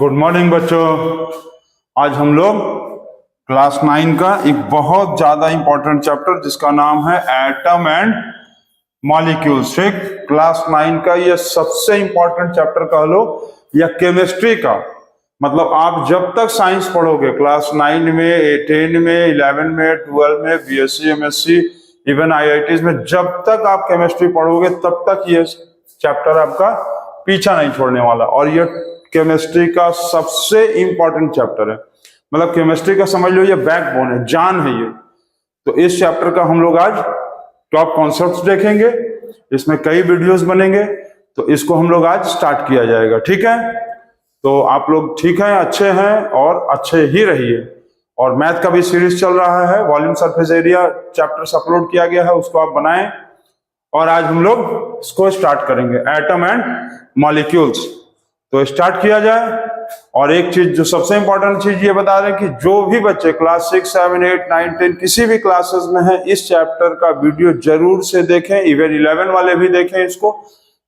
Good morning बच्चों। आज हम लोग क्लास 9 का एक बहुत ज्यादा इंपॉर्टेंट चैप्टर जिसका नाम है एटम एंड मॉलिक्यूल्स। ठीक, क्लास 9 का ये सबसे इंपॉर्टेंट चैप्टर कह लो या केमिस्ट्री का। मतलब आप जब तक साइंस पढ़ोगे क्लास 9 में, 10 में, 11 में, 12 में, बीएससी, एमएससी, इवन आईआईटीज में, जब तक आप केमिस्ट्री पढ़ोगे तब तक ये चैप्टर आपका पीछा नहीं छोड़ने वाला। और ये केमिस्ट्री का सबसे इंपॉर्टेंट चैप्टर है। मतलब केमिस्ट्री का समझ लो ये बैकबोन है, जान है ये। तो इस चैप्टर का हम लोग आज टॉप कॉन्सेप्ट्स देखेंगे, इसमें कई वीडियोस बनेंगे। तो इसको हम लोग आज स्टार्ट किया जाएगा। ठीक है, तो आप लोग ठीक हैं, अच्छे हैं और अच्छे ही रहिए। और मैथ का भी सीरीज चल रहा है, volume surface area chapters upload किया गया है, उसको आप बनाएं। और आज हम लोग इसको स्टार्ट करेंगे, एटम एंड मॉलिक्यूल्स। तो स्टार्ट किया जाए। और एक चीज जो सबसे इंपॉर्टेंट चीज ये बता रहे कि जो भी बच्चे क्लास 6, 7, 8, 9, 10 किसी भी क्लासेस में हैं, इस चैप्टर का वीडियो जरूर से देखें। इवन 11 वाले भी देखें इसको,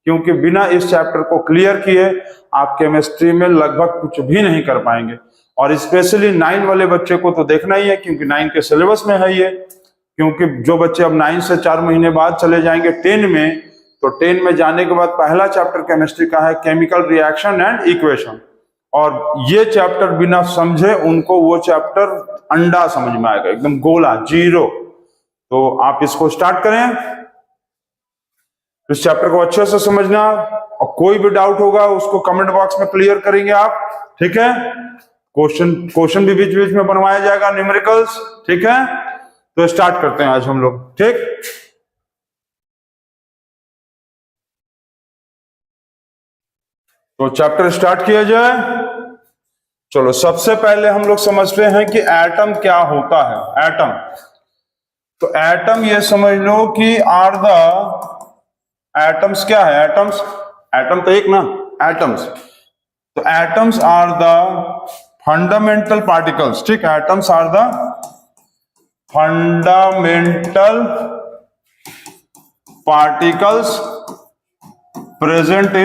क्योंकि बिना इस चैप्टर को क्लियर किए आप केमिस्ट्री में लगभग कुछ भी नहीं कर पाएंगे। और स्पेशली 9 वाले बच्चे को तो देखना ही है, क्योंकि 9 के सिलेबस में है ये। क्योंकि जो बच्चे अब 9 से 4 महीने बाद चले जाएंगे 10 में, तो 10 में जाने के बाद पहला चैप्टर केमिस्ट्री का है केमिकल रिएक्शन एंड इक्वेशन। और ये चैप्टर बिना समझे उनको वो चैप्टर अंडा समझ में आएगा, एकदम गोला, जीरो। तो आप इसको स्टार्ट करें, इस चैप्टर को अच्छे से समझना। और कोई भी डाउट होगा उसको कमेंट बॉक्स में क्लियर करेंगे आप। ठीक है, क्वेश्चन भी बीच बीच में बनवाया जाएगा, न्यूमेरिकल्स। ठीक है, तो स्टार्ट करते हैं आज हम लोग। ठीक, तो चैप्टर स्टार्ट किया जाए। चलो, सबसे पहले हम लोग समझते हैं कि एटम क्या होता है। एटम, तो एटम ये समझ लो कि आर द एटम्स क्या है। एटम्स, एटम तो एक ना, एटम्स। तो atoms are the fundamental particles. ठीक, atoms are the fundamental particles present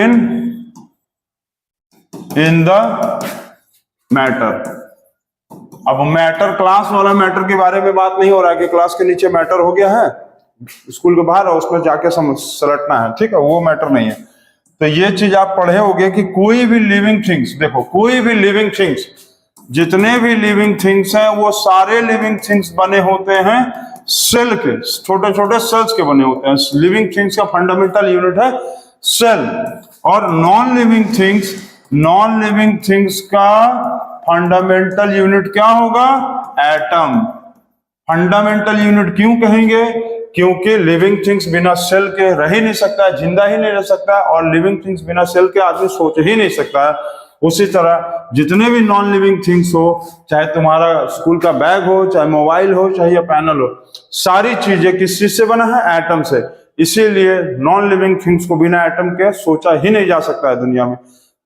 in the matter. अब मैटर, क्लास वाला मैटर के बारे में बात नहीं हो रहा है कि क्लास के नीचे मैटर हो गया है, स्कूल के बाहर है, उसमें जाके सलटना है। ठीक है, वो मैटर नहीं है। तो ये चीज आप पढ़े होगे कि कोई भी लिविंग थिंग्स, देखो कोई भी लिविंग थिंग्स, जितने भी लिविंग थिंग्स हैं वो सारे लिविंग थिंग्स बने होते हैं सेल के, छोटे छोटे सेल्स के बने होते हैं। लिविंग थिंग्स का फंडामेंटल यूनिट है सेल। और नॉन लिविंग थिंग्स का फंडामेंटल यूनिट क्या होगा? एटम। फंडामेंटल यूनिट क्यों कहेंगे? क्योंकि लिविंग थिंग्स बिना सेल के रह ही नहीं सकता है, जिंदा ही नहीं रह सकता है। और लिविंग थिंग्स बिना सेल के आदमी सोच ही नहीं सकता है। उसी तरह जितने भी नॉन लिविंग थिंग्स हो, चाहे तुम्हारा स्कूल का बैग हो, चाहे मोबाइल हो, चाहे या पैनल हो, सारी चीजें किस चीज से बना है? एटम से। इसीलिए नॉन लिविंग थिंग्स को बिना एटम के सोचा ही नहीं जा सकता है दुनिया में।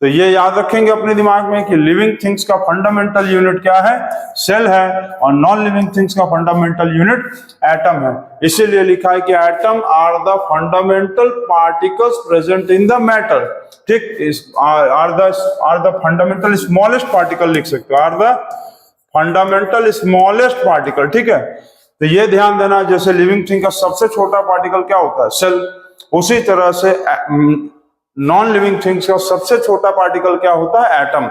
तो ये याद रखेंगे अपने दिमाग में कि लिविंग थिंग्स का फंडामेंटल यूनिट क्या है? सेल है। और नॉन लिविंग थिंग्स का फंडामेंटल यूनिट एटम है। इसीलिए लिखा है कि atom are the fundamental particles present in the matter. ठीक, are the fundamental smallest particle लिख सकते हो, are the fundamental smallest particle. ठीक है, तो ये ध्यान देना, जैसे लिविंग थिंग का सबसे छोटा पार्टिकल क्या होता है? सेल। उसी तरह से नॉन लिविंग थिंग्स का सबसे छोटा पार्टिकल क्या होता है? एटम,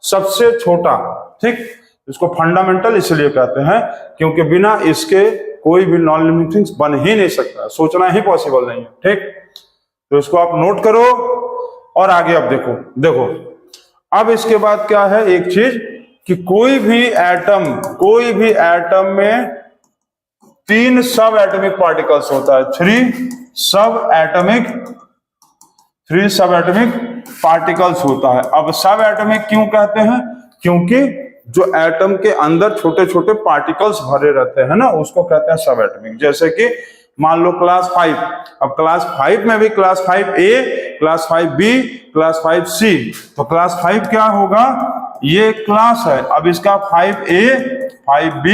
सबसे छोटा। ठीक, इसको फंडामेंटल इसलिए कहते हैं क्योंकि बिना इसके कोई भी नॉन लिविंग थिंग्स बन ही नहीं सकता, सोचना ही पॉसिबल नहीं है। ठीक, तो इसको आप नोट करो और आगे अब देखो अब इसके बाद क्या है एक चीज कि कोई भी एटम में 3 सब एटॉमिक पार्टिकल्स होता है। 3 सब एटॉमिक पार्टिकल्स होता है। अब सब एटॉमिक क्यों कहते हैं? क्योंकि जो एटम के अंदर छोटे छोटे पार्टिकल्स भरे रहते हैं ना, उसको कहते हैं सब एटॉमिक। जैसे कि मान लो क्लास 5, अब क्लास 5 में भी class 5A, class 5B, class 5C। तो क्लास 5 क्या होगा? ये क्लास है। अब इसका 5A, 5B,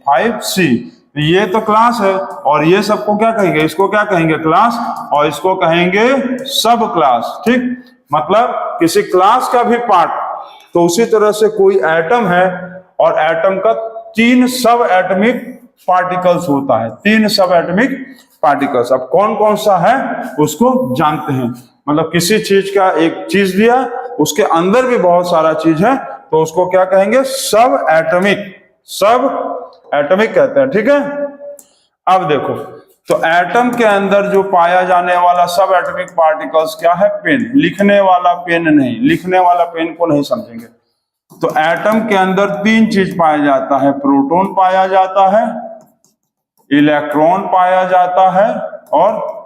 5C, ये तो क्लास है। और ये सबको क्या कहेंगे? इसको क्या कहेंगे? क्लास। और इसको कहेंगे सब क्लास। ठीक, मतलब किसी क्लास का भी पार्ट तो उसी तरह से कोई एटम है और एटम का 3 सब एटमिक पार्टिकल्स होता है, 3 सब एटमिक पार्टिकल्स। अब कौन कौन सा है उसको जानते हैं, मतलब किसी चीज का एक चीज दिया उसके अंदर भी बहुत सारा चीज है तो उसको क्या कहेंगे, सब एटमिक कहते हैं, ठीक है। अब देखो, तो एटम के अंदर जो पाया जाने वाला सब एटमिक पार्टिकल्स क्या है, पेन, लिखने वाला पेन नहीं, लिखने वाला पेन को नहीं समझेंगे। तो एटम के अंदर 3 चीज पाया जाता है, प्रोटॉन पाया जाता है, इलेक्ट्रॉन पाया जाता है और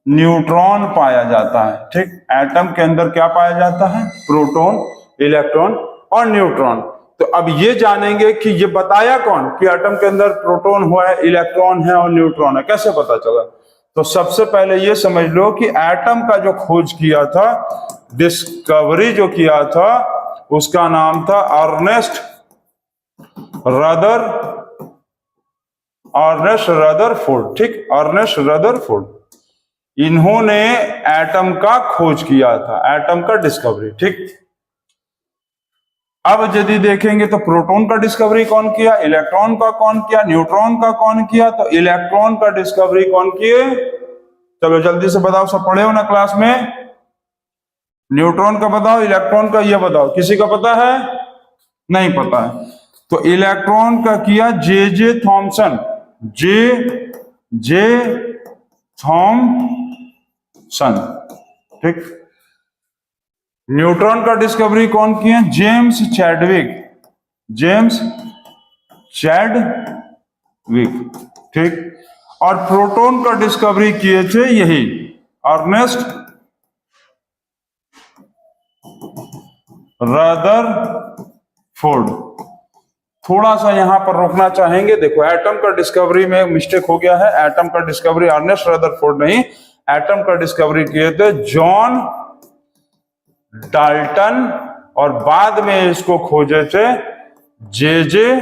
न्यूट्रॉन पाया जाता है, ठीक। एटम के अंदर क्या पाया जाता है, प्रोटॉन, इलेक्ट्रॉन और न्यूट्रॉन। तो अब ये जानेंगे कि ये बताया कौन कि एटम के अंदर प्रोटॉन हुआ है, इलेक्ट्रॉन है और न्यूट्रॉन है, कैसे पता चला। तो सबसे पहले ये समझ लो कि एटम का जो खोज किया था, डिस्कवरी जो किया था, उसका नाम था अर्नेस्ट रदरफोर्ड, ठीक, अर्नेस्ट रदरफोर्ड। इन्होंने एटम का खोज किया था, एटम का डिस्कवरी, ठीक। अब यदि देखेंगे तो प्रोटॉन का डिस्कवरी कौन किया, इलेक्ट्रॉन का कौन किया, न्यूट्रॉन का कौन किया, तो इलेक्ट्रॉन का डिस्कवरी कौन किए, चलो जल्दी से बताओ, सब पढ़े हो ना क्लास में। न्यूट्रॉन का बताओ, इलेक्ट्रॉन का ये बताओ, किसी का पता है, नहीं पता है। तो इलेक्ट्रॉन का किया जे थॉमसन, जे थॉमसन, ठीक। न्यूट्रॉन का डिस्कवरी कौन किए, जेम्स चैडविक, ठीक। और प्रोटॉन का डिस्कवरी किए थे यही अर्नेस्ट रदरफोर्ड। थोड़ा सा यहां पर रोकना चाहेंगे, देखो एटम का डिस्कवरी में मिस्टेक हो गया है, एटम का डिस्कवरी अर्नेस्ट रदरफोर्ड नहीं, एटम का डिस्कवरी किए थे जॉन डाल्टन और बाद में इसको खोजे थे जे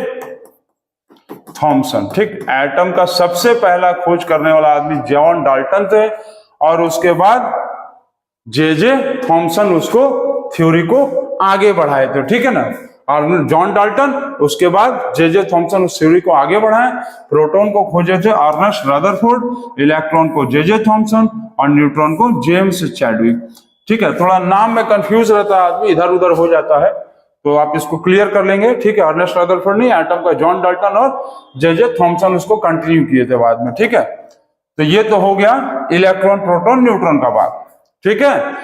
थॉमसन, ठीक। एटम का सबसे पहला खोज करने वाला आदमी जॉन डाल्टन थे और उसके बाद जे थॉमसन उसको थ्योरी को आगे बढ़ाए थे, ठीक है ना। और जॉन डाल्टन, उसके बाद जे थॉमसन उस थ्योरी को आगे बढ़ाए। प्रोटॉन को खोजे थे अर्नेस्ट रदरफोर्ड, इलेक्ट्रॉन को जे थॉमसन और न्यूट्रॉन को जेम्स चैडविक, ठीक है। थोड़ा नाम में कंफ्यूज रहता है आदमी, इधर उधर हो जाता है, तो आप इसको क्लियर कर लेंगे, ठीक है। अर्नेस्ट रदरफोर्ड नहीं, एटम का जॉन डाल्टन और जे थॉमसन उसको कंटिन्यू किए थे बाद में, ठीक है। तो ये तो हो गया इलेक्ट्रॉन, प्रोटॉन, न्यूट्रॉन का बात, ठीक है।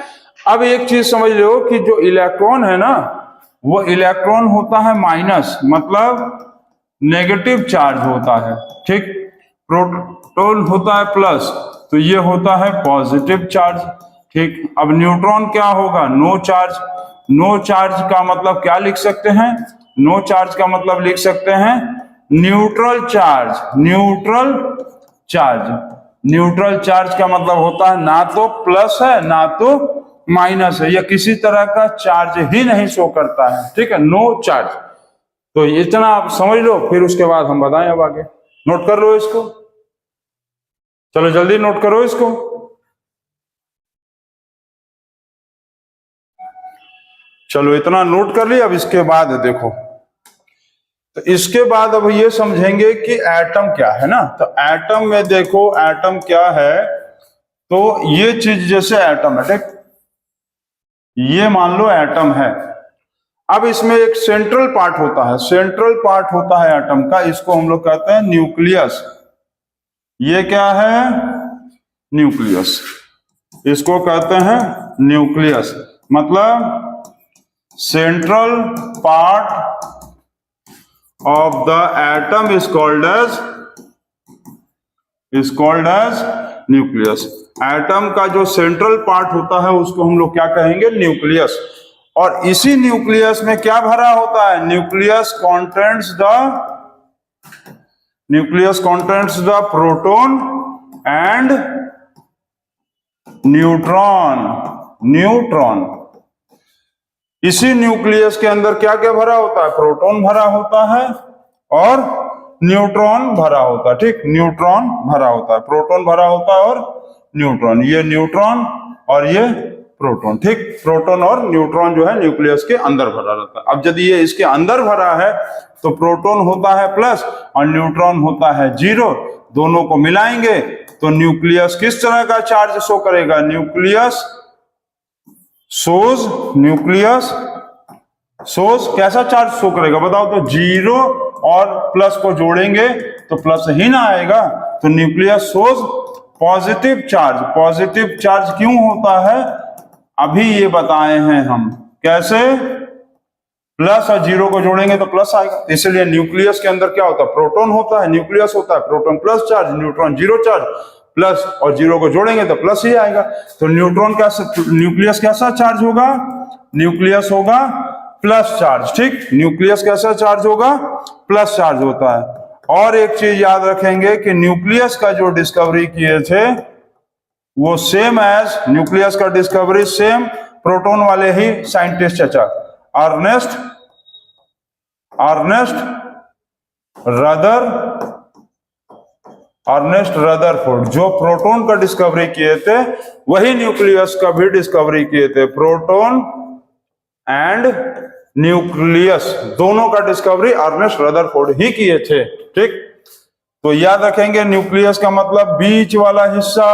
अब एक चीज समझ लो कि जो इलेक्ट्रॉन है ना, वो इलेक्ट्रॉन होता है माइनस, मतलब नेगेटिव चार्ज होता है, ठीक। प्रोटॉन होता है प्लस, तो ये होता है पॉजिटिव चार्ज, ठीक। अब न्यूट्रॉन क्या होगा, नो चार्ज। नो चार्ज का मतलब क्या लिख सकते हैं, नो चार्ज का मतलब लिख सकते हैं न्यूट्रल चार्ज। न्यूट्रल चार्ज का मतलब होता है ना तो प्लस है ना तो माइनस है, या किसी तरह का चार्ज ही नहीं शो करता है, ठीक है, नो चार्ज। तो इतना आप समझ लो, फिर उसके बाद हम बताएं अब आगे। नोट कर लो इसको, चलो जल्दी नोट करो इसको। चलो इतना नोट कर लिया। अब इसके बाद देखो, तो इसके बाद अब ये समझेंगे कि एटम क्या है ना। तो एटम में देखो, एटम क्या है, तो ये चीज जैसे एटम है, ठीक, ये मान लो एटम है। अब इसमें एक सेंट्रल पार्ट होता है, सेंट्रल पार्ट होता है एटम का, इसको हम लोग कहते हैं न्यूक्लियस। ये क्या है, न्यूक्लियस, इसको कहते हैं न्यूक्लियस, मतलब central part of the atom is called as nucleus। Atom का जो सेंट्रल पार्ट होता है उसको हम लोग क्या कहेंगे, न्यूक्लियस। और इसी न्यूक्लियस में क्या भरा होता है, nucleus contains the proton and neutron. इसी न्यूक्लियस के अंदर क्या क्या भरा होता है, प्रोटॉन भरा होता है और न्यूट्रॉन भरा होता है, ठीक, न्यूट्रॉन भरा होता है, प्रोटॉन भरा होता है और न्यूट्रॉन। ये न्यूट्रॉन और ये प्रोटॉन। ठीक, प्रोटॉन और न्यूट्रॉन जो है न्यूक्लियस के अंदर भरा रहता है। अब यदि ये इसके अंदर भरा है तो प्रोटॉन होता है प्लस और न्यूट्रॉन होता है जीरो। दोनों को मिलाएंगे तो न्यूक्लियस किस तरह का चार्ज शो करेगा? न्यूक्लियस सोर्स कैसा चार्ज शो करेगा बताओ? तो जीरो और प्लस को जोड़ेंगे तो प्लस ही ना आएगा, तो न्यूक्लियस सोर्स पॉजिटिव चार्ज क्यों होता है अभी ये बताए हैं हम। कैसे? प्लस और जीरो को जोड़ेंगे तो प्लस आएगा, इसलिए न्यूक्लियस के अंदर क्या होता है? प्रोटॉन होता है, न्यूक्लियस होता है, proton plus charge, neutron zero charge, plus और जीरो को जोड़ेंगे तो प्लस ही आएगा। तो न्यूक्लियस कैसा चार्ज होगा? न्यूक्लियस होगा प्लस चार्ज। ठीक, न्यूक्लियस कैसा चार्ज होगा? प्लस चार्ज होता है। और एक चीज याद रखेंगे कि न्यूक्लियस का जो डिस्कवरी किए थे वो सेम एज न्यूक्लियस का डिस्कवरी सेम प्रोटॉन वाले ही साइंटिस्ट चाचा अर्नेस्ट रदरफोर्ड जो प्रोटॉन का डिस्कवरी किए थे वही न्यूक्लियस का भी डिस्कवरी किए थे। प्रोटॉन एंड न्यूक्लियस दोनों का डिस्कवरी अर्नेस्ट रदरफोर्ड ही किए थे। ठीक, तो याद रखेंगे न्यूक्लियस का मतलब बीच वाला हिस्सा,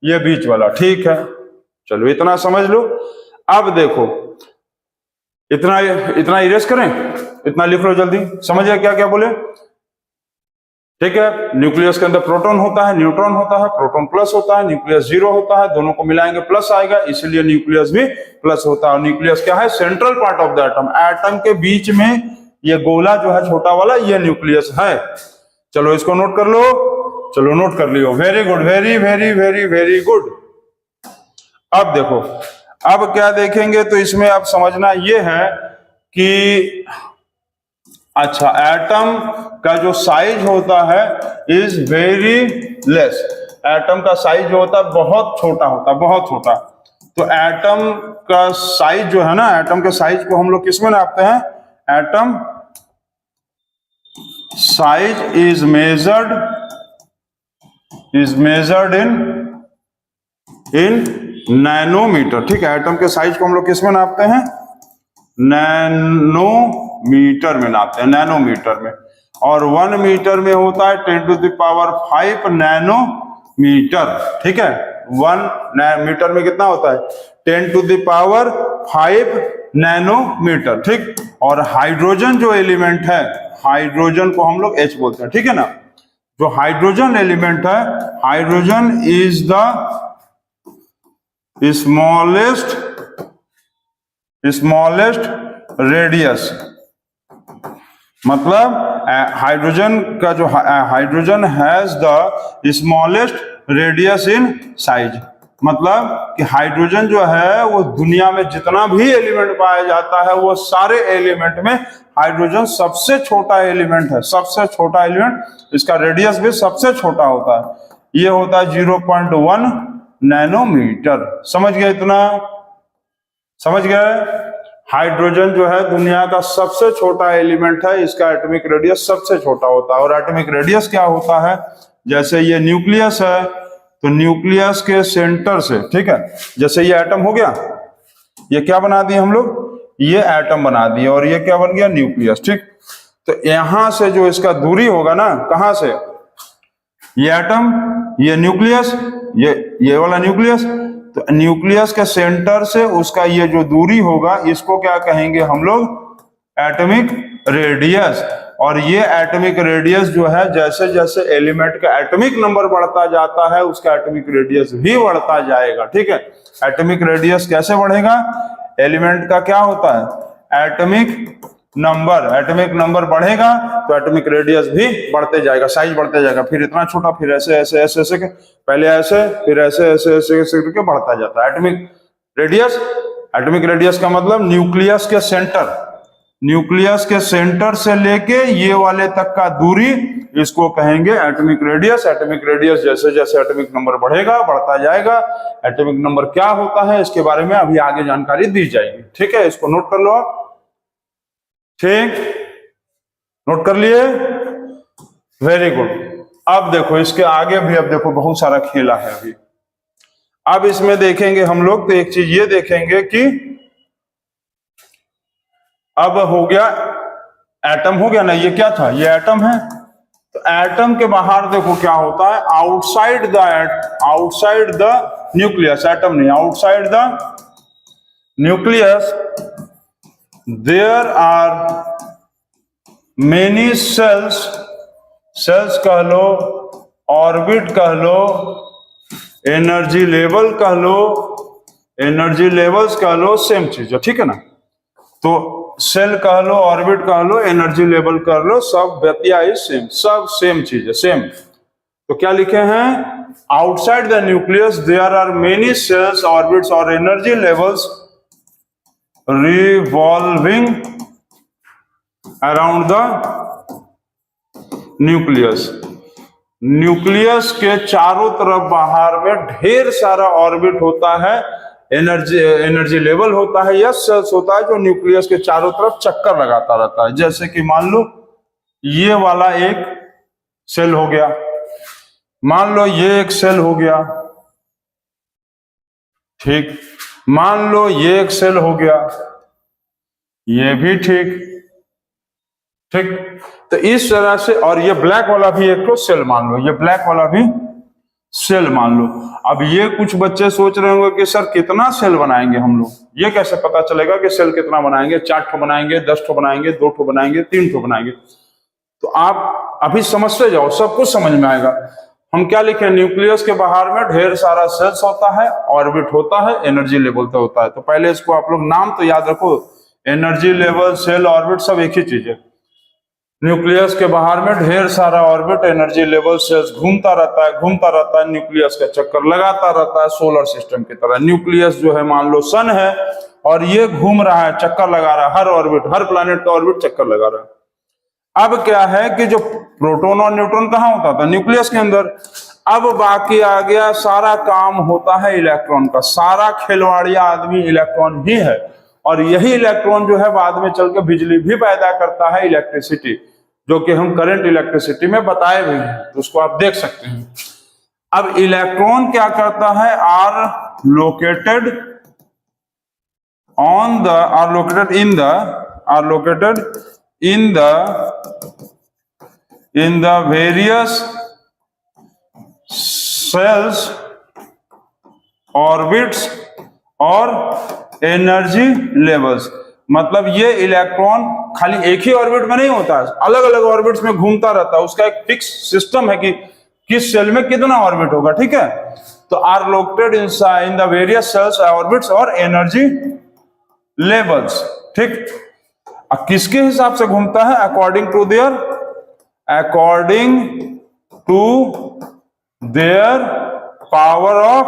ये बीच वाला। ठीक है, चलो इतना समझ लो। अब देखो इतना इरेज करें, इतना लिख लो जल्दी। समझिए क्या क्या बोले? ठीक है, न्यूक्लियस के अंदर प्रोटॉन होता है, न्यूट्रॉन होता है, प्रोटॉन प्लस होता है, न्यूक्लियस जीरो होता है, दोनों को मिलाएंगे प्लस आएगा, इसीलिए न्यूक्लियस भी प्लस होता है। और न्यूक्लियस क्या है? Central part of the atom, atom के बीच में ये गोला जो है छोटा वाला ये न्यूक्लियस है। चलो इसको नोट कर लो। चलो नोट कर लियो, very good, very very very very good. अब देखो, अब क्या देखेंगे तो इसमें अब समझना ये है कि अच्छा एटम का जो साइज होता है इज वेरी लेस। एटम का साइज जो होता है बहुत छोटा होता है, बहुत छोटा। तो एटम का साइज जो है ना, एटम के साइज को हम लोग किसमें नापते हैं? Atom size is measured in nanometer. ठीक है, एटम के साइज को हम लोग किसमें नापते हैं? नैनोमीटर में नापते हैं, नैनोमीटर में। और 1 मीटर में होता है 10⁵ नैनोमीटर। ठीक है, 1 मीटर में कितना होता है? 10⁵ नैनोमीटर। ठीक, और हाइड्रोजन जो एलिमेंट है, हाइड्रोजन को हम लोग H बोलते हैं। ठीक है ना, जो हाइड्रोजन एलिमेंट है, hydrogen is the smallest radius. मतलब हाइड्रोजन का जो hydrogen has the smallest radius in size. मतलब कि हाइड्रोजन जो है वो दुनिया में जितना भी एलिमेंट पाया जाता है वो सारे एलिमेंट में हाइड्रोजन सबसे छोटा एलिमेंट है, सबसे छोटा एलिमेंट। इसका रेडियस भी सबसे छोटा होता है, ये होता है 0.1 नैनोमीटर। समझ गए? इतना समझ गए? हाइड्रोजन जो है दुनिया का सबसे छोटा एलिमेंट है, इसका एटॉमिक रेडियस सबसे छोटा होता है। और एटॉमिक रेडियस क्या होता है? जैसे ये न्यूक्लियस है तो न्यूक्लियस के सेंटर से, ठीक है, जैसे ये एटम हो गया, ये क्या बना दिए हम लोग? ये एटम बना दिए, और ये क्या बन गया? न्यूक्लियस। ठीक, तो यहां से जो इसका दूरी होगा ना, कहां से? ये एटम, ये न्यूक्लियस, ये वाला न्यूक्लियस, तो न्यूक्लियस के सेंटर से उसका ये जो दूरी होगा इसको क्या कहेंगे हम लोग? Atomic radius. और ये एटॉमिक रेडियस जो है जैसे जैसे एलिमेंट का एटॉमिक नंबर बढ़ता जाता है उसका एटॉमिक रेडियस भी बढ़ता जाएगा। ठीक है, एटॉमिक रेडियस कैसे बढ़ेगा? एलिमेंट का क्या होता है? एटॉमिक नंबर बढ़ेगा तो एटॉमिक रेडियस भी बढ़ते जाएगा, साइज बढ़ते जाएगा। फिर इतना छोटा, फिर ऐसे ऐसे ऐसे ऐसे, पहले ऐसे, फिर ऐसे ऐसे ऐसे ऐसे करके बढ़ता जाता है एटॉमिक रेडियस। एटॉमिक रेडियस का मतलब न्यूक्लियस के सेंटर से लेके ये वाले तक का दूरी, इसको कहेंगे एटॉमिक रेडियस। एटॉमिक रेडियस जैसे जैसे एटॉमिक नंबर बढ़ेगा बढ़ता जाएगा। एटॉमिक नंबर क्या होता है इसके बारे में अभी आगे जानकारी दी जाएगी। ठीक है, इसको नोट कर लो आप। ठीक, नोट कर लिए? Very good. अब देखो इसके आगे भी, अब देखो बहुत सारा खेला है अभी। अब इसमें देखेंगे हम लोग तो एक चीज ये देखेंगे कि अब हो गया एटम हो गया ना, ये क्या था, ये एटम है। तो एटम के बाहर देखो क्या होता है, आउटसाइड द न्यूक्लियस, एटम नहीं, outside the nucleus there are many shells, shells कह लो, ऑर्बिट कह लो, एनर्जी लेवल कह लो, एनर्जी लेवल्स कह लो, सेम चीज है, ठीक है ना। तो सेल कह लो, ऑर्बिट कह लो, एनर्जी लेवल कर लो, सब व्यत्या इज सेम, सब सेम चीज है, सेम। तो क्या लिखे हैं, outside the nucleus there are many shells, orbits और energy levels revolving around the nucleus. Nucleus के चारों तरफ बाहर में ढेर सारा ऑर्बिट होता है, एनर्जी लेवल होता है या सेल्स होता है जो न्यूक्लियस के चारों तरफ चक्कर लगाता रहता है। जैसे कि मान लो ये वाला एक सेल हो गया, मान लो ये एक सेल हो गया, ठीक, मान लो ये एक सेल हो गया, ये भी ठीक ठीक। तो इस तरह से, और ये ब्लैक वाला भी एक तो सेल मान लो, ये ब्लैक वाला भी सेल मान लो। अब ये कुछ बच्चे सोच रहे होंगे कि सर कितना सेल बनाएंगे हम लोग, ये कैसे पता चलेगा कि सेल कितना बनाएंगे, 4 ठो बनाएंगे, 10 ठो बनाएंगे, 2 ठो बनाएंगे, 3 ठो बनाएंगे। तो आप अभी समझते जाओ, सब कुछ समझ में आएगा। हम क्या लिखे, न्यूक्लियस के बाहर में ढेर सारा सेल्स होता है, ऑर्बिट होता है, एनर्जी लेवल तो होता है। तो पहले इसको आप लोग नाम तो याद रखो, एनर्जी लेवल, सेल, ऑर्बिट सब एक ही चीज है। न्यूक्लियस के बाहर में ढेर सारा ऑर्बिट, एनर्जी लेवल, सेल्स घूमता रहता है, न्यूक्लियस का चक्कर लगाता रहता है, सोलर सिस्टम की तरह। न्यूक्लियस जो है मान लो सन है और ये घूम रहा है, चक्कर लगा रहा है, हर ऑर्बिट, हर प्लैनेट का ऑर्बिट चक्कर लगा रहा है। अब क्या है कि जो प्रोटॉन और न्यूट्रॉन कहाँ होता था, न्यूक्लियस के अंदर। अब बाकी आ गया, सारा काम होता है इलेक्ट्रॉन का, सारा खिलवाड़िया आदमी इलेक्ट्रॉन ही है, और यही इलेक्ट्रॉन जो है बाद में चल के बिजली भी पैदा करता है, इलेक्ट्रिसिटी, जो कि हम करंट इलेक्ट्रिसिटी में बताए भी हैं, तो उसको आप देख सकते हैं। अब इलेक्ट्रॉन क्या करता है, are located in the various shells, orbits और एनर्जी लेवल्स। मतलब ये इलेक्ट्रॉन खाली एक ही ऑर्बिट में नहीं होता है, अलग अलग ऑर्बिट्स में घूमता रहता है। उसका एक फिक्स सिस्टम है कि किस सेल में कितना ऑर्बिट होगा, ठीक है। तो are located in the various shells, orbits और एनर्जी लेवल्स, ठीक। अब किसके हिसाब से घूमता है, according to their power of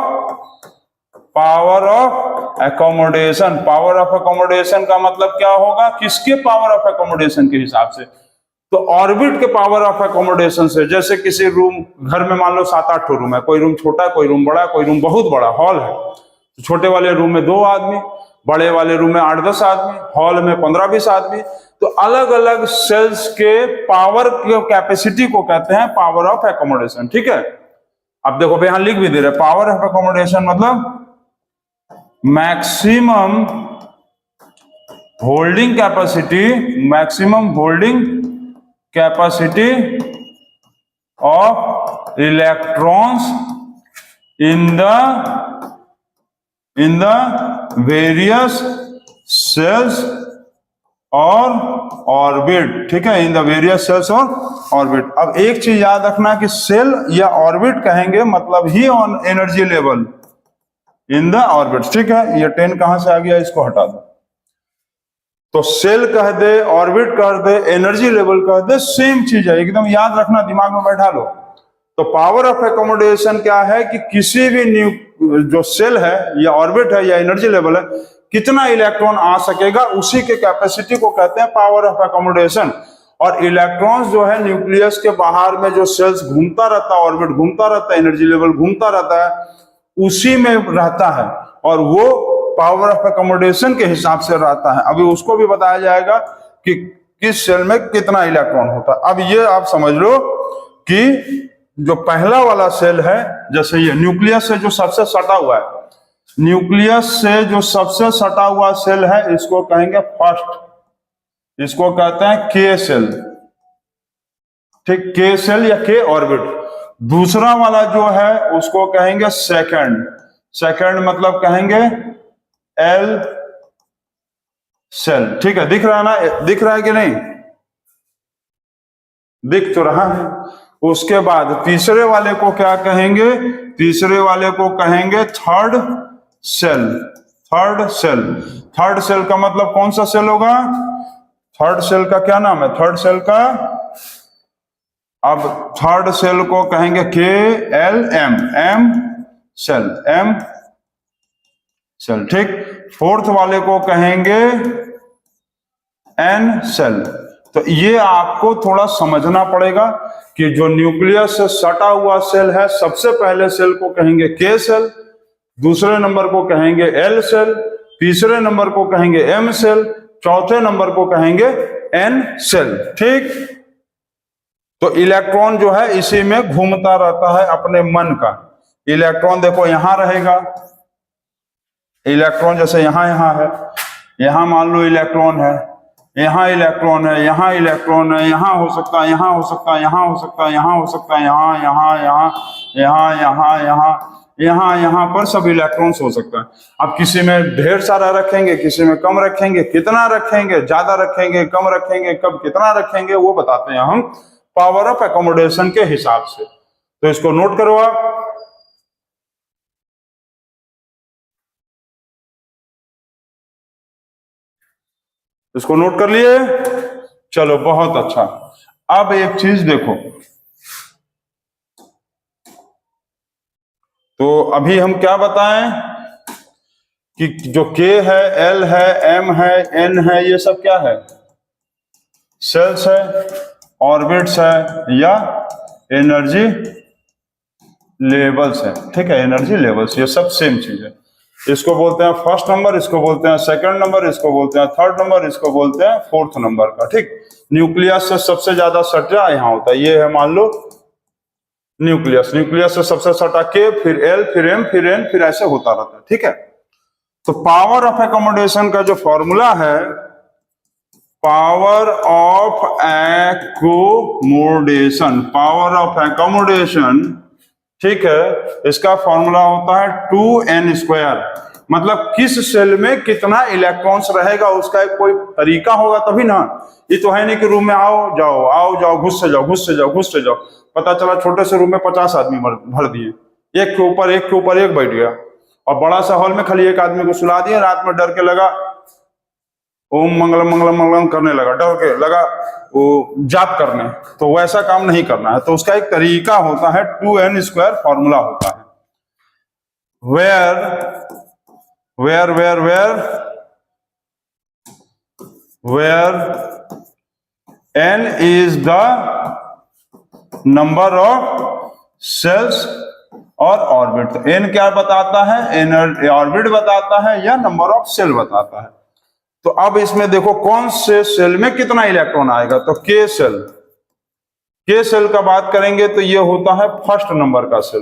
accommodation. Power of accommodation का मतलब क्या होगा, किसके पावर ऑफ एकोमोडेशन के हिसाब से, तो ऑर्बिट के पावर ऑफ एकोमोडेशन से। जैसे किसी रूम, घर में मान लो 7-8 रूम है, कोई रूम छोटा, कोई रूम बड़ा, कोई रूम बहुत बड़ा, हॉल है, तो छोटे वाले रूम में 2 आदमी, बड़े वाले रूम में 8-10 आदमी, हॉल में 15-20 आदमी। तो अलग अलग सेल्स के पावर की कैपेसिटी को कहते हैं पावर ऑफ एकोमोडेशन, ठीक है। अब देखो यहां लिख भी दे रहे, पावर ऑफ एकोमोडेशन मतलब maximum holding capacity of electrons in the various sales और ऑर्बिट, ठीक है, इन द वेरियस सेल्स और ऑर्बिट। अब एक चीज याद रखना कि सेल या ऑर्बिट कहेंगे मतलब ही on energy level in the orbit, ठीक है। ये 10 कहां से आ गया, इसको हटा दो। तो सेल कह दे, ऑर्बिट कह दे, एनर्जी लेवल कह दे, सेम चीज है, एकदम याद रखना, दिमाग में बैठा लो। तो पावर ऑफ एकोमोडेशन क्या है कि किसी भी जो सेल है या ऑर्बिट है या एनर्जी लेवल है, कितना इलेक्ट्रॉन आ सकेगा, उसी के कैपेसिटी को कहते हैं पावर ऑफ एकोमोडेशन। और इलेक्ट्रॉन्स जो है न्यूक्लियस के बाहर में जो सेल्स घूमता रहता है, ऑर्बिट घूमता रहता है, एनर्जी लेवल घूमता रहता है, उसी में रहता है, और वो पावर ऑफ एकोमोडेशन के हिसाब से रहता है। अभी उसको भी बताया जाएगा कि किस सेल में कितना इलेक्ट्रॉन होता है। अब ये आप समझ लो कि जो पहला वाला सेल है, जैसे ये न्यूक्लियस से जो सबसे सटा हुआ है, न्यूक्लियस से जो सबसे सटा हुआ सेल है इसको कहेंगे फर्स्ट, इसको कहते हैं के सेल, ठीक, के सेल या के ऑर्बिट। दूसरा वाला जो है उसको कहेंगे सेकंड, सेकंड मतलब कहेंगे एल सेल, ठीक है। दिख रहा है ना, दिख रहा है कि नहीं, दिख तो रहा है। उसके बाद तीसरे वाले को क्या कहेंगे, तीसरे वाले को कहेंगे third shell, third shell. Third shell का मतलब कौन सा सेल होगा, थर्ड सेल का क्या नाम है, थर्ड सेल का, अब थर्ड सेल को कहेंगे K L M, M shell, M shell, ठीक। फोर्थ वाले को कहेंगे एन सेल। तो ये आपको थोड़ा समझना पड़ेगा कि जो न्यूक्लियस से सटा हुआ सेल है, सबसे पहले सेल को कहेंगे के सेल, दूसरे नंबर को कहेंगे एल सेल, तीसरे नंबर को कहेंगे एम सेल, चौथे नंबर को कहेंगे एन सेल, ठीक। तो इलेक्ट्रॉन जो है इसी में घूमता रहता है अपने मन का। इलेक्ट्रॉन देखो यहां रहेगा, इलेक्ट्रॉन जैसे यहां यहां है, यहां मान लो इलेक्ट्रॉन है, यहां इलेक्ट्रॉन है, यहां इलेक्ट्रॉन है, यहां हो सकता है, यहां हो सकता है, यहां हो सकता है, यहां हो सकता है, यहां यहां यहां यहां यहां यहां यहां यहां पर सब इलेक्ट्रॉन्स हो सकता है। अब किसी में ढेर सारा रखेंगे, किसी में कम रखेंगे, कितना रखेंगे, ज्यादा रखेंगे, कम रखेंगे, कब कितना रखेंगे, वो बताते हैं हम पावर ऑफ एकोमोडेशन के हिसाब से। तो इसको नोट करो आप, इसको नोट कर लिए, चलो बहुत अच्छा। अब एक चीज देखो, तो अभी हम क्या बताएं कि जो के है, एल है, एम है, एन है, ये सब क्या है, सेल्स है, ऑर्बिट्स है या एनर्जी लेवल्स है, ठीक है, एनर्जी लेवल्स, ये सब सेम चीज है। इसको बोलते हैं फर्स्ट नंबर, इसको बोलते हैं सेकंड नंबर, इसको बोलते हैं थर्ड नंबर, इसको बोलते हैं फोर्थ नंबर का, ठीक। न्यूक्लियस से सबसे ज्यादा सटा यहां होता है, ये है मान लो न्यूक्लियस, न्यूक्लियस से सबसे सटा के, फिर एल, फिर एम, फिर एन, फिर ऐसे होता रहता है, ठीक है। तो पावर ऑफ एकोमोडेशन का जो फॉर्मूला है, power of accommodation, power of accommodation, ठीक है, इसका फॉर्मूला होता है 2n²। मतलब किस सेल में कितना इलेक्ट्रॉन्स रहेगा उसका एक कोई तरीका होगा तभी ना। ये तो है नहीं कि रूम में आओ जाओ, घुस से जाओ, घुस से जाओ, घुस से जाओ, पता चला छोटे से रूम में 50 आदमी भर दिए, एक के ऊपर एक बैठ गया, और बड़ा सा हॉल में खाली एक आदमी को सुला दिया, रात में डर के लगा ओम मंगलम मंगलम मंगलम करने लगा, डर के लगा वो जाप करने। तो वैसा काम नहीं करना है, तो उसका एक तरीका होता है, 2n² फॉर्मूला होता है। Where n is the number of cells और ऑर्बिट। तो n क्या बताता है, एनर्जी ऑर्बिट बताता है या नंबर ऑफ सेल बताता है। तो अब इसमें देखो कौन से सेल में कितना इलेक्ट्रॉन आएगा, तो के सेल, के सेल का बात करेंगे तो ये होता है फर्स्ट नंबर का सेल।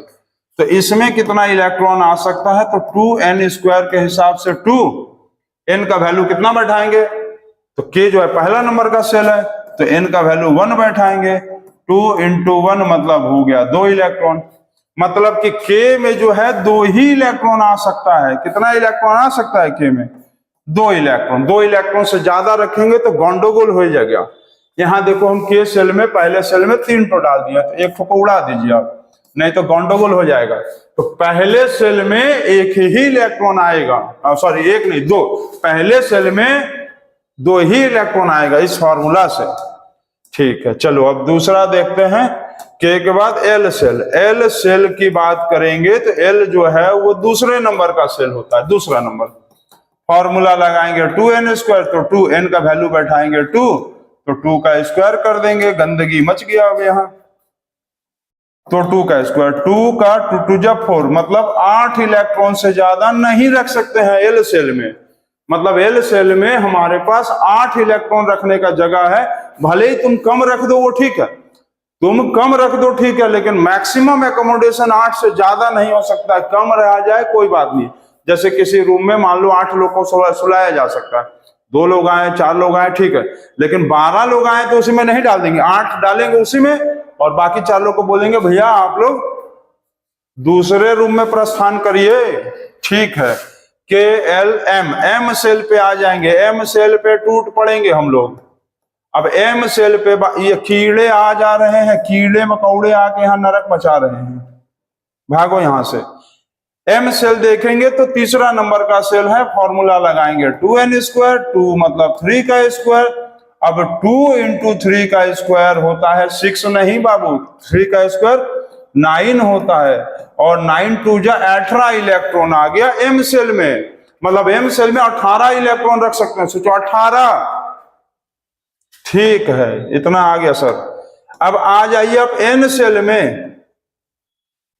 तो इसमें कितना इलेक्ट्रॉन आ सकता है, तो 2n² के हिसाब से 2n का वैल्यू कितना बैठाएंगे, तो के जो है पहला नंबर का सेल है तो n का वैल्यू 1 बैठाएंगे, 2 × 1 मतलब हो गया 2 इलेक्ट्रॉन। मतलब कि के में जो है 2 ही इलेक्ट्रॉन आ सकता है। कितना इलेक्ट्रॉन आ सकता है के में, 2 इलेक्ट्रॉन। 2 इलेक्ट्रॉन से ज्यादा रखेंगे तो गंडगोल हो जाएगा। यहां देखो हम के सेल में, पहले सेल में 3 ठो डाल दिया, तो एक ठो को उड़ा दीजिए आप, नहीं तो गंडगोल हो जाएगा। तो पहले सेल में एक ही इलेक्ट्रॉन आएगा, सॉरी एक नहीं 2, पहले सेल में 2 ही इलेक्ट्रॉन आएगा इस फॉर्मूला से, ठीक है। चलो अब दूसरा देखते हैं, के के बाद एल सेल। एल सेल की बात करेंगे तो एल जो है वो दूसरे नंबर का सेल होता है, दूसरा नंबर। फॉर्मूला लगाएंगे 2n², तो 2n का वैल्यू बैठाएंगे 2, तो 2 का स्क्वायर कर देंगे, गंदगी मच गया अब यहाँ। तो 2 का स्क्वायर, 2 का 2 × 4 मतलब 8 इलेक्ट्रॉन से ज्यादा नहीं रख सकते हैं एल सेल में। मतलब एल सेल में हमारे पास 8 इलेक्ट्रॉन रखने का जगह है, भले ही तुम कम रख दो वो ठीक है। तुम कम रख दो ठीक है, लेकिन मैक्सिमम एकोमोडेशन 8 से ज्यादा नहीं हो सकता है। कम रहा जाए कोई बात नहीं, जैसे किसी रूम में मान लो 8 लोग को सुलाया जा सकता है, 2 लोग आए 4 लोग आए ठीक है, लेकिन 12 लोग आए तो उसी में नहीं डाल देंगे, 8 डालेंगे उसी में, और बाकी 4 लोग को बोलेंगे भैया आप लोग दूसरे रूम में प्रस्थान करिए, ठीक है। के एल एम, एम सेल पे आ जाएंगे, एम सेल पे टूट पड़ेंगे हम लोग। अब एम सेल पे ये कीड़े आ जा रहे हैं, कीड़े मकौड़े आके यहाँ नरक मचा रहे हैं, भागो यहां से। एम सेल देखेंगे तो तीसरा नंबर का सेल है, फॉर्मूला लगाएंगे 2n², 2 मतलब 3 का स्क्वायर। अब 2 × 3 का स्क्वायर होता है 6 नहीं बाबू, 3 का स्क्वायर 9 होता है, और 9 2 जा 18 इलेक्ट्रॉन आ गया एम सेल में, मतलब एम सेल में 18 इलेक्ट्रॉन रख सकते हैं, सोचो 18, ठीक है, इतना आ गया सर। अब आ जाइए अब एन सेल में,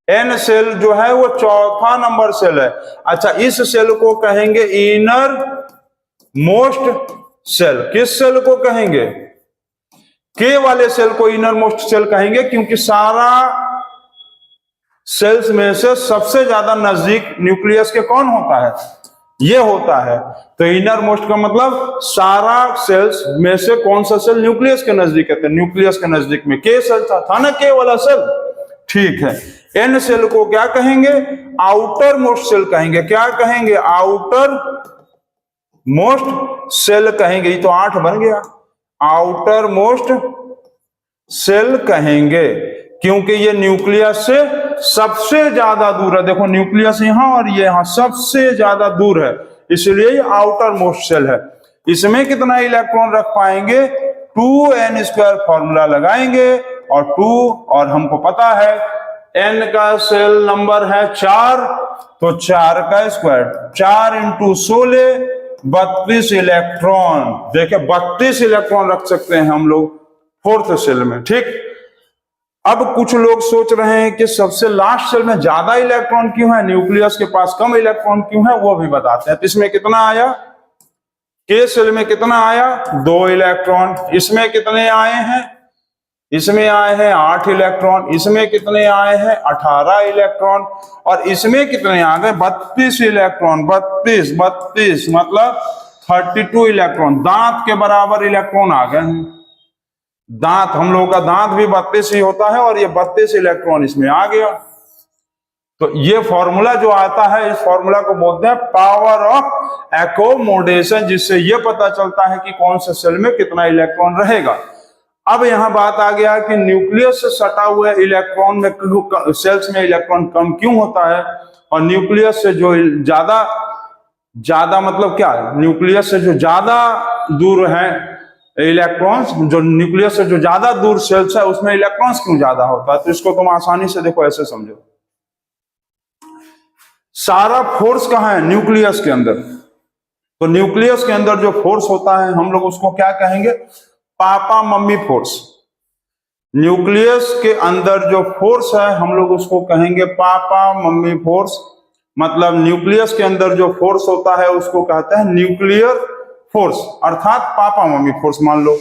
एन सेल जो है वो चौथा नंबर सेल है। अच्छा, इस सेल को कहेंगे इनर मोस्ट सेल। किस सेल को कहेंगे? के वाले सेल को इनर मोस्ट सेल कहेंगे, क्योंकि सारा सेल्स में से सबसे ज्यादा नजदीक न्यूक्लियस के कौन होता है? ये होता है। तो इनर मोस्ट का मतलब सारा सेल्स में से कौन सा सेल न्यूक्लियस के नजदीक है? तो न्यूक्लियस के नजदीक में के सेल था ना, के वाला सेल, ठीक है। एन सेल को क्या कहेंगे? आउटर मोस्ट सेल कहेंगे। क्या कहेंगे? आउटर मोस्ट सेल कहेंगे। ये तो 8 बन गया, आउटर मोस्ट सेल कहेंगे, क्योंकि ये न्यूक्लियस से सबसे ज्यादा दूर है। देखो न्यूक्लियस यहां और ये यहां सबसे ज्यादा दूर है, इसलिए ये आउटर मोस्ट सेल है। इसमें कितना इलेक्ट्रॉन रख पाएंगे? 2n² फॉर्मूला लगाएंगे, और 2 और हमको पता है n का सेल नंबर है 4, तो 4 का स्क्वायर, 4 × 16 32 इलेक्ट्रॉन। देखिए 32 इलेक्ट्रॉन रख सकते हैं हम लोग फोर्थ सेल में, ठीक। अब कुछ लोग सोच रहे हैं कि सबसे लास्ट सेल में ज्यादा इलेक्ट्रॉन क्यों है, न्यूक्लियस के पास कम इलेक्ट्रॉन क्यों है, वो भी बताते हैं। तो इसमें कितना आया? के सेल में कितना आया? 2 इलेक्ट्रॉन। इसमें कितने आए हैं? इसमें आए हैं 8 इलेक्ट्रॉन। इसमें कितने आए हैं? 18 इलेक्ट्रॉन। और इसमें कितने आ गए? 32 इलेक्ट्रॉन। 32 मतलब 32 इलेक्ट्रॉन, दांत के बराबर इलेक्ट्रॉन आ गए हैं। दांत, हम लोगों का दांत भी 32 ही होता है, और ये 32 इलेक्ट्रॉन इसमें आ गया। तो ये फॉर्मूला जो आता है, इस फॉर्मूला को बोलते हैं पावर ऑफ एकोमोडेशन, जिससे ये पता चलता है कि कौन से सेल में कितना इलेक्ट्रॉन रहेगा। अब यहां बात आ गया कि न्यूक्लियस से सटा हुए इलेक्ट्रॉन में, सेल्स में इलेक्ट्रॉन कम क्यों होता है, और न्यूक्लियस से जो ज्यादा मतलब क्या है? न्यूक्लियस से जो ज्यादा दूर है इलेक्ट्रॉन्स, जो न्यूक्लियस से जो ज्यादा दूर सेल्स है उसमें इलेक्ट्रॉन्स क्यों ज्यादा होता है? तो इसको तुम आसानी से देखो, ऐसे समझो। सारा फोर्स कहां है? न्यूक्लियस के अंदर। तो न्यूक्लियस के अंदर जो फोर्स होता है हम लोग उसको क्या कहेंगे? Papa mummy force. न्यूक्लियस के अंदर जो फोर्स है हम लोग उसको कहेंगे पापा मम्मी फोर्स। मतलब न्यूक्लियस के अंदर जो फोर्स होता है उसको कहते हैं न्यूक्लियर फोर्स, अर्थात पापा मम्मी फोर्स मान लो।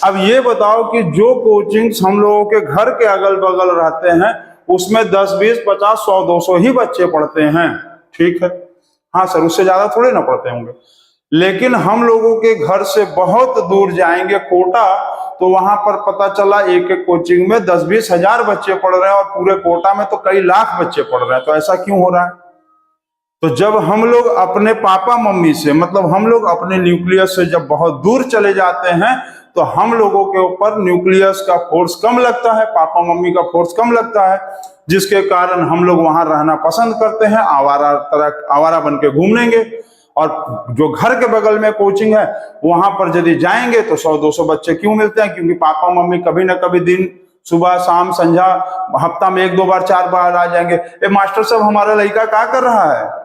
अब ये बताओ कि जो कोचिंग्स हम लोगों के घर के अगल बगल रहते हैं उसमें 10 20 50 100 200 ही बच्चे पढ़ते हैं, ठीक है। हाँ सर, उससे ज्यादा थोड़े ना पढ़ते होंगे। लेकिन हम लोगों के घर से बहुत दूर जाएंगे कोटा, तो वहां पर पता चला एक एक कोचिंग में 10 20 हजार बच्चे पढ़ रहे हैं, और पूरे कोटा में तो कई लाख बच्चे पढ़ रहे हैं। तो ऐसा क्यों हो रहा है? तो जब हम लोग अपने पापा मम्मी से, मतलब हम लोग अपने न्यूक्लियस से जब बहुत दूर चले जाते हैं, तो हम लोगों के ऊपर न्यूक्लियस का फोर्स कम लगता है, पापा मम्मी का फोर्स कम लगता है, जिसके कारण हम लोग वहां रहना पसंद करते हैं, आवारा बन के घूम लेंगे। और जो घर के बगल में कोचिंग है वहां पर यदि जाएंगे तो 100 200 बच्चे क्यों मिलते हैं? क्योंकि पापा मम्मी कभी ना कभी दिन, सुबह शाम संध्या, हफ्ता में 1 2 बार 4 बार आ जाएंगे, ए मास्टर साहब हमारा लड़का क्या कर रहा है?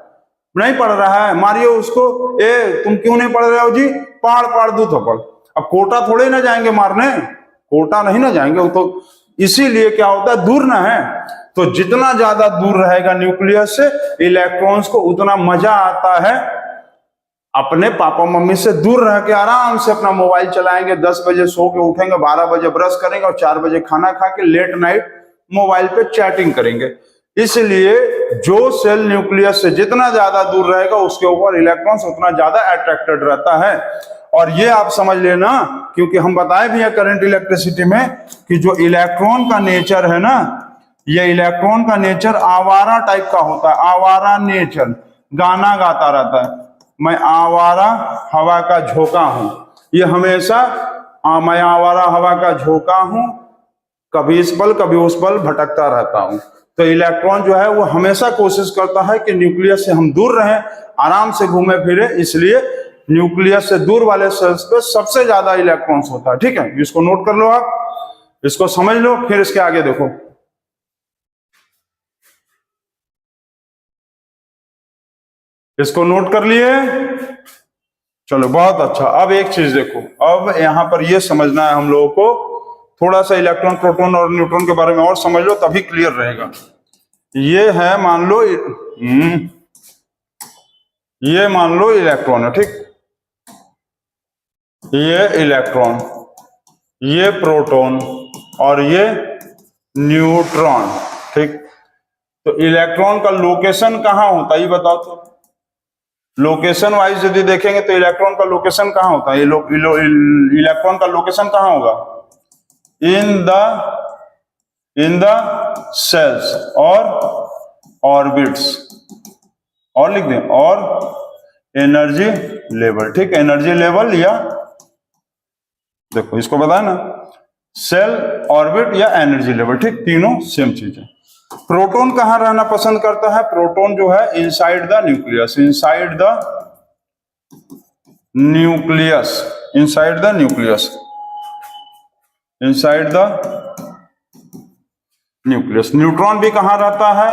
नहीं पढ़ रहा है, मारिए उसको। ए तुम क्यों नहीं पढ़ रहे हो जी? पाड़ दू थप्पड़। अब कोटा थोड़े ना जाएंगे मारने, कोटा नहीं ना जाएंगे। तो इसीलिए क्या होता है, दूर ना है, तो जितना ज्यादा दूर रहेगा न्यूक्लियस से इलेक्ट्रॉन्स को, उतना मजा आता है अपने पापा मम्मी से दूर रह के आराम से अपना मोबाइल चलाएंगे, 10 बजे सो के उठेंगे, 12 बजे ब्रश करेंगे और 4 बजे खाना खा के लेट नाइट मोबाइल पे चैटिंग करेंगे। इसलिए जो सेल न्यूक्लियस से जितना ज्यादा दूर रहेगा उसके ऊपर इलेक्ट्रॉन्स उतना ज्यादा अट्रैक्टेड रहता है। और ये आप समझ लेना, क्योंकि हम बताए भी है करंट इलेक्ट्रिसिटी में कि जो इलेक्ट्रॉन का नेचर है ना, ये इलेक्ट्रॉन का नेचर आवारा टाइप का होता है, आवारा नेचर। गाना गाता रहता है, मैं आवारा हवा का झोंका हूं, ये हमेशा मैं आवारा हवा का झोंका हूं, कभी इस पल कभी उस पल भटकता रहता हूं। तो इलेक्ट्रॉन जो है वो हमेशा कोशिश करता है कि न्यूक्लियस से हम दूर रहें, आराम से घूमे फिरे, इसलिए न्यूक्लियस से दूर वाले सेल्स पे सबसे ज्यादा इलेक्ट्रॉन्स होता है। ठीक है, इसको नोट कर लो, आप इसको समझ लो, फिर इसके आगे देखो। इसको नोट कर लिए, चलो बहुत अच्छा। अब एक चीज देखो, अब यहां पर यह समझना है हम लोगों को, थोड़ा सा इलेक्ट्रॉन प्रोटॉन और न्यूट्रॉन के बारे में और समझ लो, तभी क्लियर रहेगा। ये है मान लो ये मान लो इलेक्ट्रॉन है, ठीक, ये इलेक्ट्रॉन, ये प्रोटॉन और ये न्यूट्रॉन। ठीक, तो इलेक्ट्रॉन का लोकेशन कहां होता है ये बताओ तो। लोकेशन वाइज यदि देखेंगे तो इलेक्ट्रॉन का लोकेशन कहां होता है, इलेक्ट्रॉन का लोकेशन कहां होगा, इन द सेल्स और ऑर्बिट्स, और लिख दें, और एनर्जी लेवल। ठीक, एनर्जी लेवल, या देखो इसको बताया ना, सेल, ऑर्बिट या एनर्जी लेवल, ठीक, तीनों सेम चीज है। प्रोटॉन कहां रहना पसंद करता है, प्रोटॉन जो है inside the nucleus, inside the nucleus, inside the nucleus, inside the nucleus. Neutron भी कहां रहता है,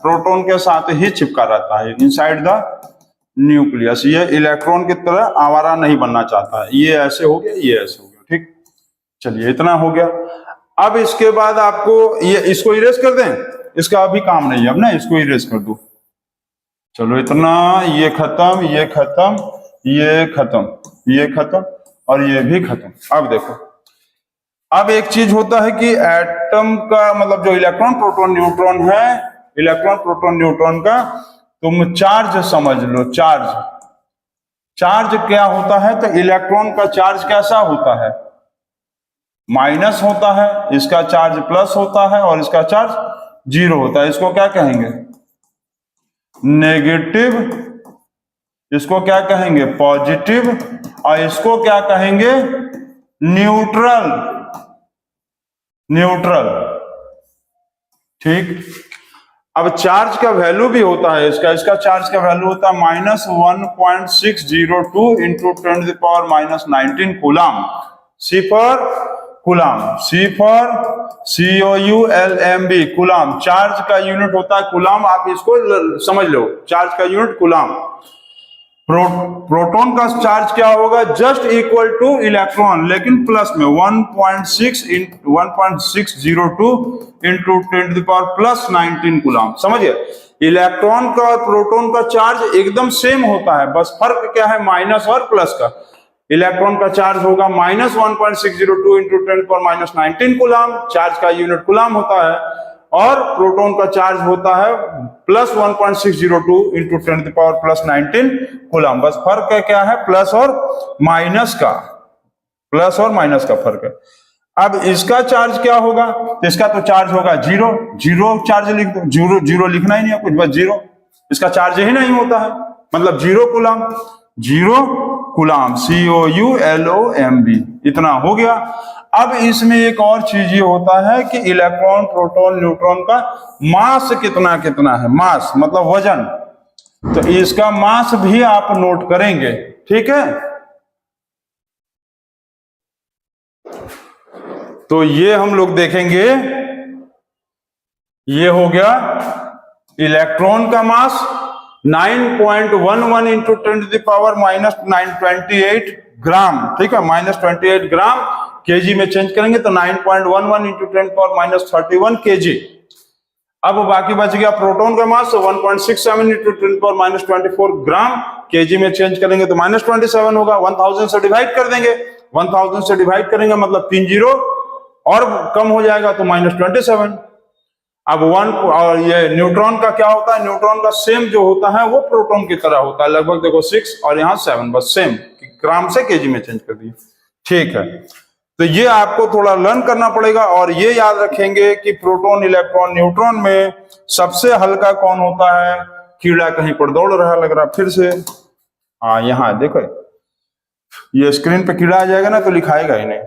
प्रोटॉन के साथ ही चिपका रहता है, इनसाइड द न्यूक्लियस। ये इलेक्ट्रॉन की तरह आवारा नहीं बनना चाहता है, ये ऐसे हो गया, ये ऐसे हो गया। ठीक, चलिए इतना हो गया। अब इसके बाद आपको ये, इसको इरेज कर दें, इसका अभी काम नहीं है अब ना, इसको इरेज कर दो। चलो इतना, ये खत्म, ये खत्म, ये खत्म, ये खत्म और ये भी खत्म। अब देखो, अब एक चीज होता है कि एटम का मतलब जो इलेक्ट्रॉन प्रोटॉन न्यूट्रॉन है, इलेक्ट्रॉन प्रोटॉन न्यूट्रॉन का तुम चार्ज समझ लो। चार्ज, चार्ज क्या होता है, तो इलेक्ट्रॉन का चार्ज कैसा होता है, माइनस होता है, इसका चार्ज प्लस होता है और इसका चार्ज जीरो होता है। इसको क्या कहेंगे, नेगेटिव, इसको क्या कहेंगे, पॉजिटिव, और इसको क्या कहेंगे, न्यूट्रल, न्यूट्रल। ठीक, अब चार्ज का वैल्यू भी होता है इसका चार्ज का वैल्यू होता है -1.602 into 10⁻⁻19 coulomb. C for coulomb, C for COULMB, coulomb. Charge का यूनिट होता है कूलम, आप इसको समझ लो, चार्ज का यूनिट कूलम। प्रोटॉन का चार्ज क्या होगा, जस्ट इक्वल टू इलेक्ट्रॉन, लेकिन प्लस में 1.602 इंटू 10⁻+19 कूलम। समझिए, इलेक्ट्रॉन का और प्रोटॉन का चार्ज एकदम सेम होता है, बस फर्क क्या है, माइनस और प्लस का। इलेक्ट्रॉन का चार्ज होगा -1.602 इंटू 10⁻19 कूलम, चार्ज का यूनिट कूलम होता है, और प्रोटॉन का चार्ज होता है +1.602 इंटू 10⁻+19 कूलम। बस फर्क है क्या है, प्लस और माइनस का, प्लस और माइनस का फर्क है। अब इसका चार्ज क्या होगा, तो इसका तो चार्ज होगा जीरो, जीरो चार्ज लिख दो, जीरो, जीरो लिखना ही नहीं है कुछ, बस जीरो, इसका चार्ज ही नहीं होता है, मतलब zero coulomb, zero coulomb, COULOMB, इतना हो गया। अब इसमें एक और चीज ये होता है कि इलेक्ट्रॉन प्रोटॉन न्यूट्रॉन का मास कितना कितना है, मास मतलब वजन, तो इसका मास भी आप नोट करेंगे। ठीक है, तो ये हम लोग देखेंगे, ये हो गया इलेक्ट्रॉन का मास 9.11 इंटू 10⁻⁻28 ग्राम। ठीक है, -28 ग्राम, केजी में चेंज करेंगे तो 9.11 इंटू 10⁻31 kg। अब बाकी बच गया प्रोटॉन का मास 1.67 × 10⁻24 ग्राम, केजी में चेंज करेंगे तो -27 होगा। 1000 से डिवाइड कर देंगे, 1000 से डिवाइड करेंगे मतलब 3 जीरो और कम हो जाएगा तो -27। अब और ये न्यूट्रॉन का क्या होता है, न्यूट्रॉन का सेम जो होता है वो प्रोटॉन की तरह होता है, लगभग देखो 6 और यहाँ 7, बस सेम, ग्राम से केजी में चेंज कर दिए। ठीक है, तो ये आपको थोड़ा लर्न करना पड़ेगा और ये याद रखेंगे कि प्रोटॉन, इलेक्ट्रॉन, न्यूट्रॉन में सबसे हल्का कौन होता है। कीड़ा कहीं पर दौड़ रहा लग रहा फिर से, हाँ यहाँ देखो ये स्क्रीन पे कीड़ा आ जाएगा ना तो लिखाएगा ही नहीं,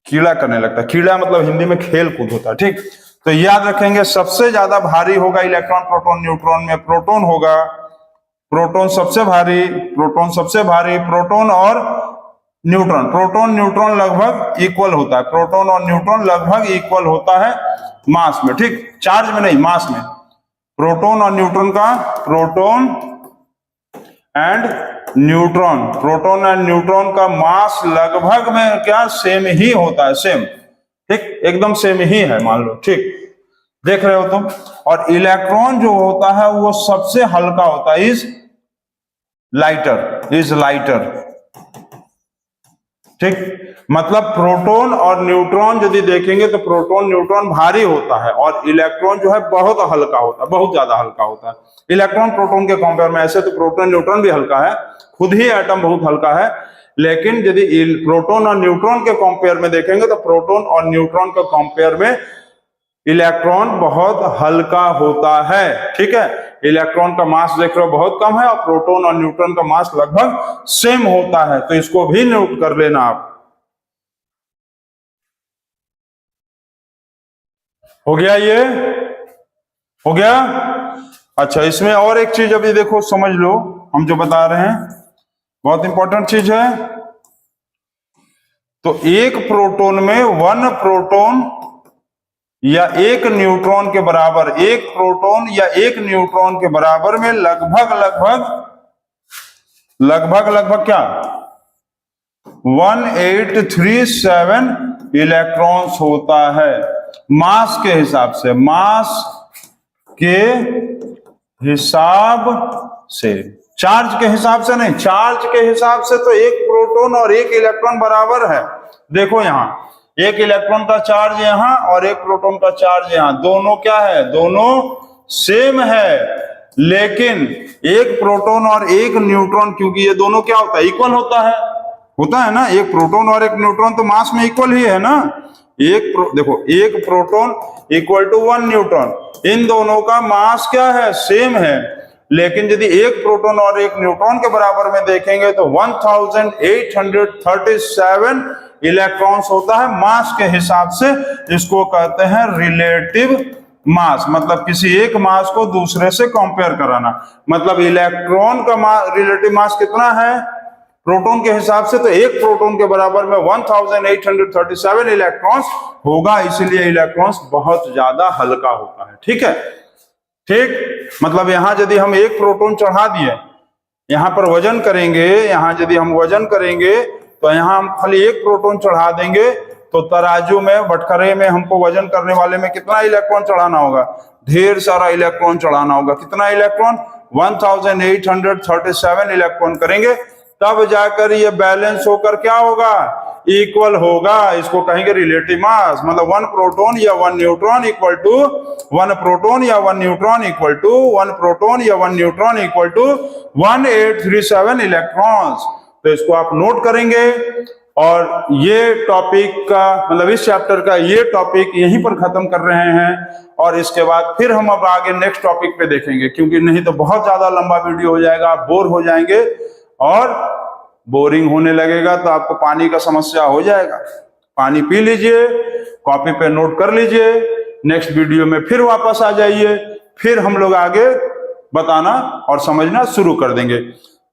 कीड़ा करने लगता है। कीड़ा मतलब हिंदी में खेल कूद होता है। ठीक, तो याद रखेंगे सबसे ज्यादा भारी होगा इलेक्ट्रॉन, प्रोटॉन, न्यूट्रॉन में प्रोटॉन होगा, प्रोटॉन सबसे भारी, प्रोटॉन सबसे भारी, प्रोटॉन और न्यूट्रॉन, प्रोटॉन न्यूट्रॉन लगभग इक्वल होता है, प्रोटॉन और न्यूट्रॉन लगभग इक्वल होता है मास में। ठीक, चार्ज में नहीं, मास में। प्रोटॉन और न्यूट्रॉन का, proton and neutron, proton and neutron का मास लगभग में क्या सेम ही होता है, सेम। ठीक, एकदम सेम ही है मान लो। ठीक, देख रहे हो तुम। और इलेक्ट्रॉन जो होता है वो सबसे हल्का होता है, इज लाइटर। ठीक, मतलब प्रोटॉन और न्यूट्रॉन यदि देखेंगे तो प्रोटॉन न्यूट्रॉन भारी होता है और इलेक्ट्रॉन जो है बहुत हल्का होता है, बहुत ज्यादा हल्का होता है इलेक्ट्रॉन प्रोटॉन के कंपेयर में। ऐसे तो प्रोटॉन न्यूट्रॉन भी हल्का है, खुद ही एटम बहुत हल्का है, लेकिन यदि प्रोटॉन और न्यूट्रॉन के कंपेयर में देखेंगे तो प्रोटॉन और न्यूट्रॉन के कंपेयर में इलेक्ट्रॉन बहुत हल्का होता है। ठीक है, इलेक्ट्रॉन का मास देख रहे हो बहुत कम है और प्रोटॉन और न्यूट्रॉन का मास लगभग सेम होता है, तो इसको भी नोट कर लेना आप। हो गया, ये हो गया। अच्छा, इसमें और एक चीज अभी देखो, समझ लो, हम जो बता रहे हैं बहुत इंपॉर्टेंट चीज है। तो एक प्रोटॉन में 1 प्रोटॉन या 1 न्यूट्रॉन के बराबर, एक प्रोटॉन या 1 न्यूट्रॉन के बराबर में लगभग क्या 1837 इलेक्ट्रॉन्स होता है मास के हिसाब से, मास के हिसाब से, चार्ज के हिसाब से नहीं, चार्ज के हिसाब से तो एक प्रोटॉन और 1 इलेक्ट्रॉन बराबर है। देखो यहाँ 1 इलेक्ट्रॉन का चार्ज यहाँ और 1 प्रोटॉन का चार्ज यहाँ, दोनों क्या है, दोनों सेम है। लेकिन 1 प्रोटॉन और 1 न्यूट्रॉन, क्योंकि ये दोनों क्या होता है, इक्वल होता है ना, 1 प्रोटॉन और 1 न्यूट्रॉन तो मास में इक्वल ही है ना। देखो 1 प्रोटॉन इक्वल टू 1 न्यूट्रॉन, इन दोनों का मास क्या है, सेम है। लेकिन यदि 1 प्रोटॉन और 1 न्यूट्रॉन के बराबर में देखेंगे तो 1837 इलेक्ट्रॉन्स होता है मास के हिसाब से। इसको कहते हैं रिलेटिव मास, मतलब किसी एक मास को दूसरे से कंपेयर कराना। मतलब इलेक्ट्रॉन का रिलेटिव मास कितना है प्रोटॉन के हिसाब से, तो 1 प्रोटॉन के बराबर में 1837 इलेक्ट्रॉन्स होगा, इसलिए इलेक्ट्रॉन्स बहुत ज्यादा हल्का होता है। ठीक है, ठीक, मतलब यहां यदि हम 1 प्रोटॉन चढ़ा दिए, यहां पर वजन करेंगे, यहां यदि हम वजन करेंगे तो यहां हम खाली 1 प्रोटॉन चढ़ा देंगे तो तराजू में, बटखरे में हमको वजन करने वाले में कितना इलेक्ट्रॉन चढ़ाना होगा, ढेर सारा इलेक्ट्रॉन चढ़ाना होगा। कितना इलेक्ट्रॉन, 1837 इलेक्ट्रॉन करेंगे, तब जाकर ये बैलेंस होकर क्या होगा, इक्वल होगा। इसको कहेंगे रिलेटिव मास, मतलब 1 प्रोटॉन या 1 न्यूट्रॉन इक्वल टू 1 प्रोटॉन या 1 न्यूट्रॉन इक्वल टू 1 प्रोटॉन या 1 न्यूट्रॉन इक्वल टू 1837 इलेक्ट्रॉन्स। तो इसको आप नोट करेंगे और ये टॉपिक का, मतलब इस चैप्टर का ये टॉपिक यहीं पर खत्म कर रहे हैं। और इसके बाद फिर हम अब आगे नेक्स्ट टॉपिक पे देखेंगे, क्योंकि नहीं तो बहुत ज्यादा लंबा वीडियो हो जाएगा, आप बोर हो जाएंगे और बोरिंग होने लगेगा तो आपको पानी का समस्या हो जाएगा। पानी पी लीजिए, कॉपी पे नोट कर लीजिए, नेक्स्ट वीडियो में फिर वापस आ जाइए, फिर हम लोग आगे बताना और समझना शुरू कर देंगे।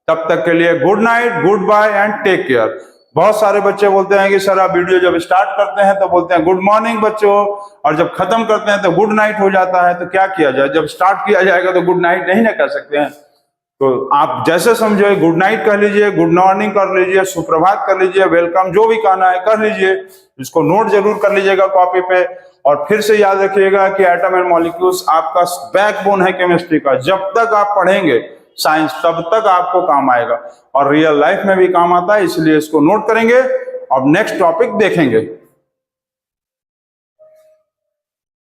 तब तक के लिए good night, good bye and take care. बहुत सारे बच्चे बोलते हैं कि सर आप वीडियो जब स्टार्ट करते हैं तो बोलते हैं गुड मॉर्निंग बच्चों, और जब खत्म करते हैं तो गुड नाइट हो जाता है, तो क्या किया जाए, जब स्टार्ट किया जाएगा तो गुड नाइट नहीं ना कर सकते हैं। तो आप जैसे समझो, गुड नाइट कह लीजिए, गुड मॉर्निंग कर लीजिए, सुप्रभात कर लीजिए, वेलकम, जो भी कहना है कर लीजिए। इसको नोट जरूर कर लीजिएगा कॉपी पे। और फिर से याद रखिएगा कि एटम एंड मॉलिक्यूल्स आपका बैकबोन है केमिस्ट्री का। जब तक आप पढ़ेंगे साइंस तब तक आपको काम आएगा और रियल लाइफ में भी काम आता है, इसलिए इसको नोट करेंगे। अब नेक्स्ट टॉपिक देखेंगे।